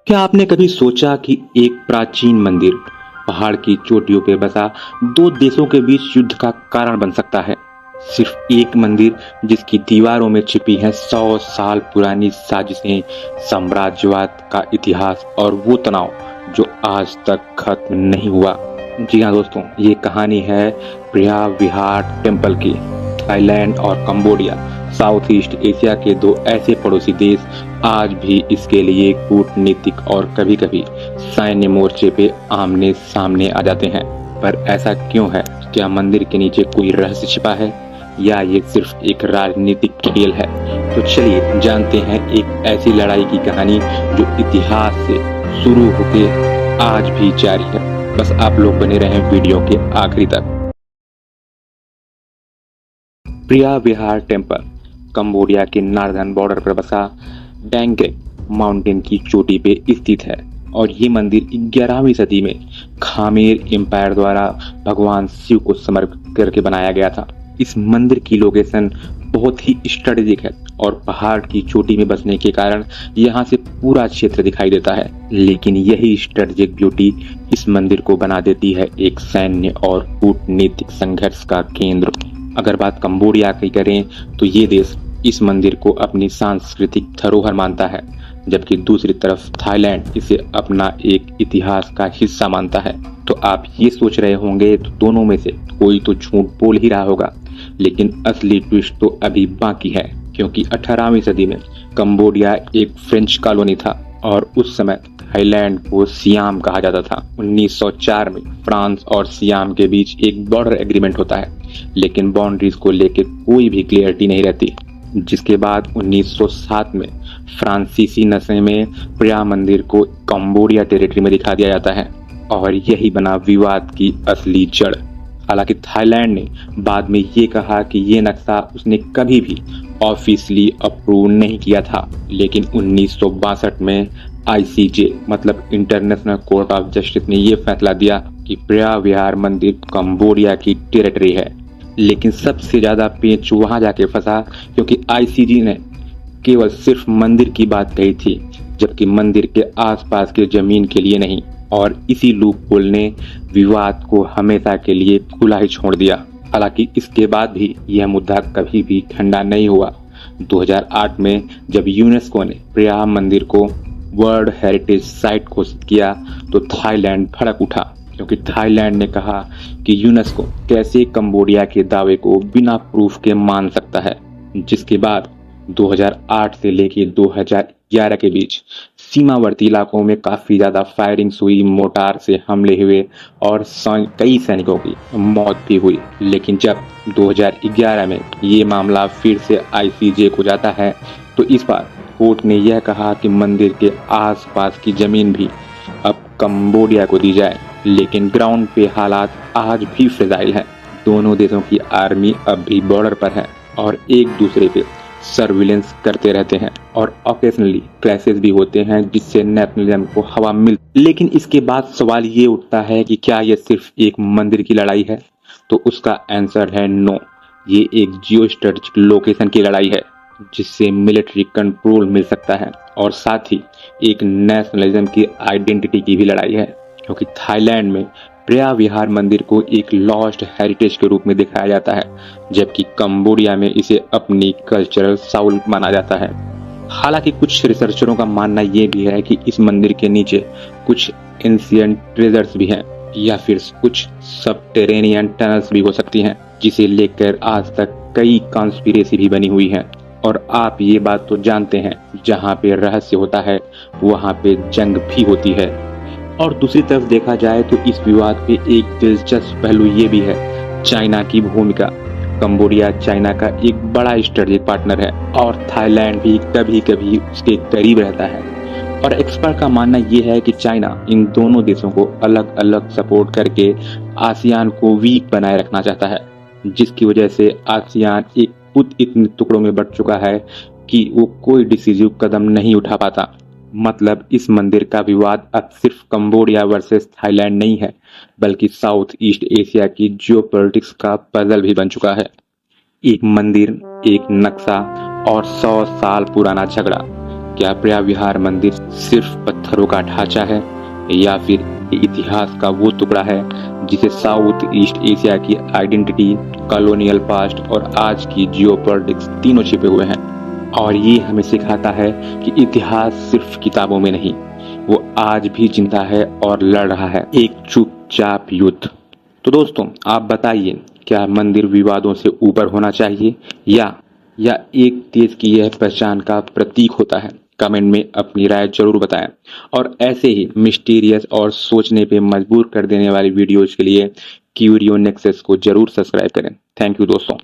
क्या आपने कभी सोचा कि एक प्राचीन मंदिर पहाड़ की चोटियों पर बसा दो देशों के बीच युद्ध का कारण बन सकता है? सिर्फ एक मंदिर जिसकी दीवारों में छिपी है 100 साल पुरानी साजिशें, साम्राज्यवाद का इतिहास और वो तनाव जो आज तक खत्म नहीं हुआ। जी हाँ दोस्तों, ये कहानी है प्रिया विहार टेम्पल की। थाईलैंड और कंबोडिया, साउथ ईस्ट एशिया के दो ऐसे पड़ोसी देश आज भी इसके लिए कूटनीतिक और कभी कभी सैन्य मोर्चे पे आमने सामने आ जाते हैं। पर ऐसा क्यों है? क्या मंदिर के नीचे कोई रहस्य छिपा है या ये सिर्फ एक राजनीतिक खेल है? तो चलिए जानते हैं एक ऐसी लड़ाई की कहानी जो इतिहास से शुरू होके आज भी जारी है। बस आप लोग बने रहें वीडियो के आखिरी तक। प्रिया विहार टेम्पल कंबोडिया के नॉर्दर्न बॉर्डर पर बसा डैंगेक माउंटेन की चोटी पे स्थित है और ये मंदिर 11वीं सदी में खामेर एम्पायर द्वारा भगवान शिव को समर्पित करके बनाया गया था। इस मंदिर की लोकेशन बहुत ही स्ट्रेटेजिक है और पहाड़ की चोटी में बसने के कारण यहाँ से पूरा क्षेत्र दिखाई देता है। लेकिन यही स्ट्रेटेजिक ब्यूटी इस मंदिर को बना देती है एक सैन्य और कूटनीतिक संघर्ष का केंद्र। अगर बात कंबोडिया की करें तो ये देश इस मंदिर को अपनी सांस्कृतिक धरोहर मानता है, जबकि दूसरी तरफ थाईलैंड इसे अपना एक इतिहास का हिस्सा मानता है। तो आप ये सोच रहे होंगे तो दोनों में से कोई तो झूठ बोल ही रहा होगा, लेकिन असली ट्विस्ट तो अभी बाकी है, क्योंकि 18वीं सदी में कंबोडिया एक फ्रेंच कॉलोनी था और उस समय थाईलैंड को सियाम कहा जाता था। 1904 में फ्रांस और सियाम के बीच एक बॉर्डर एग्रीमेंट होता है, लेकिन बाउंड्रीज को लेकर कोई भी क्लियरिटी नहीं रहती। जिसके बाद 1907 में फ्रांसीसी नस्ल में प्रिया मंदिर को कंबोडिया टेरिटरी में दिखा दिया जाता है और यही बना विवाद की असली जड़। हालांकि थाईलैंड ने बाद में ये कहा कि ये नक्शा उसने कभी भी ऑफिशियली अप्रूव नहीं किया था, लेकिन 1962 में आईसीजे मतलब इंटरनेशनल कोर्ट ऑफ जस्टिस ने यह फैसला दिया कि प्रिया विहार मंदिर कंबोडिया की टेरिटरी है। लेकिन सबसे ज्यादा पेच वहां जाके फंसा क्योंकि आईसीजे ने केवल सिर्फ मंदिर की बात कही थी, जबकि मंदिर के आसपास के जमीन के लिए नहीं, और इसी लूपहोल ने विवाद को हमेशा के लिए खुला ही छोड़ दिया। हालांकि इसके बाद भी यह मुद्दा कभी भी ठंडा नहीं हुआ। 2008 में जब यूनेस्को ने प्रिया मंदिर को वर्ल्ड हेरिटेज साइट घोषित किया तो थाईलैंड भड़क उठा, क्योंकि थाईलैंड ने कहा कि यूनेस्को कैसे कंबोडिया के दावे को बिना प्रूफ के मान सकता है। जिसके बाद 2008 से लेकर 2011 के बीच सीमावर्ती इलाकों में काफी ज्यादा फायरिंग्स हुई, मोर्टार से हमले हुए और कई सैनिकों की मौत भी हुई। लेकिन जब 2011 में ये मामला फिर से आईसीजे को जाता है तो इस बार कोर्ट ने यह कहा कि मंदिर के आसपास की जमीन भी अब कंबोडिया को दी जाए। लेकिन ग्राउंड पे हालात आज भी फ्रेजाइल हैं। दोनों देशों की आर्मी अब भी बॉर्डर पर है और एक दूसरे पे सर्विलेंस करते रहते हैं और ऑकेजनली क्लैशेस भी होते हैं, जिससे नेशनलिज्म को हवा मिल। लेकिन इसके बाद सवाल ये उठता है कि क्या यह सिर्फ एक मंदिर की लड़ाई है? तो उसका आंसर है नो। ये एक जियो स्ट्रेटेजिक लोकेशन की लड़ाई है जिससे मिलिट्री कंट्रोल मिल सकता है और साथ ही एक नेशनलिज्म की आइडेंटिटी की भी लड़ाई है, क्योंकि थाईलैंड में प्रिया विहार मंदिर को एक लॉस्ट हेरिटेज के रूप में दिखाया जाता है, जबकि कंबोडिया में इसे अपनी कल्चरल साउल माना जाता है। हालांकि कुछ रिसर्चरों का मानना यह भी है कि इस मंदिर के नीचे कुछ एंशिएंट ट्रेजर्स भी हैं या फिर कुछ सबटेरेनियन टनल्स भी हो सकती हैं, जिसे लेकर आज तक कई कॉन्स्पिरेसी भी बनी हुई हैं। और आप ये बात तो जानते हैं, जहाँ पे रहस्य होता है वहाँ पे जंग भी होती है। और दूसरी तरफ देखा जाए तो इस विवाद पे एक दिलचस्प पहलू ये भी है, चाइना की भूमिका। कंबोडिया चाइना का एक बड़ा स्ट्रेटेजिक पार्टनर है और थाईलैंड भी कभी कभी उसके करीब रहता है। और एक्सपर्ट का मानना ये है कि चाइना इन दोनों देशों को अलग अलग सपोर्ट करके आसियान को वीक बनाए रखना चाहता है, जिसकी वजह से आसियान एक खुद इतने टुकड़ों में बट चुका है कि वो कोई डिसीजिव कदम नहीं उठा पाता। मतलब इस मंदिर का विवाद अब सिर्फ कंबोडिया वर्सेस थाईलैंड नहीं है, बल्कि साउथ ईस्ट एशिया की जियोपॉलिटिक्स का पजल भी बन चुका है। एक मंदिर, एक नक्शा और 100 साल पुराना झगड़ा, क्या प्रिया विहार मंदिर सिर्फ पत्थरों का ढांचा है या फिर इतिहास का वो टुकड़ा है जिसे साउथ ईस्ट एशिया की आइडेंटिटी, कॉलोनियल पास्ट और आज की जियोपॉलिटिक्स तीनों छिपे हुए हैं। और ये हमें सिखाता है कि इतिहास सिर्फ किताबों में नहीं, वो आज भी जिंदा है और लड़ रहा है एक चुपचाप युद्ध। तो दोस्तों, आप बताइए, क्या मंदिर विवादों से ऊपर होना चाहिए या एक देश की यह पहचान का प्रतीक होता है? कमेंट में अपनी राय जरूर बताएं और ऐसे ही मिस्टीरियस और सोचने पे मजबूर कर देने वाली वीडियोज के लिए क्यूरियो नेक्सस को जरूर सब्सक्राइब करें। थैंक यू दोस्तों।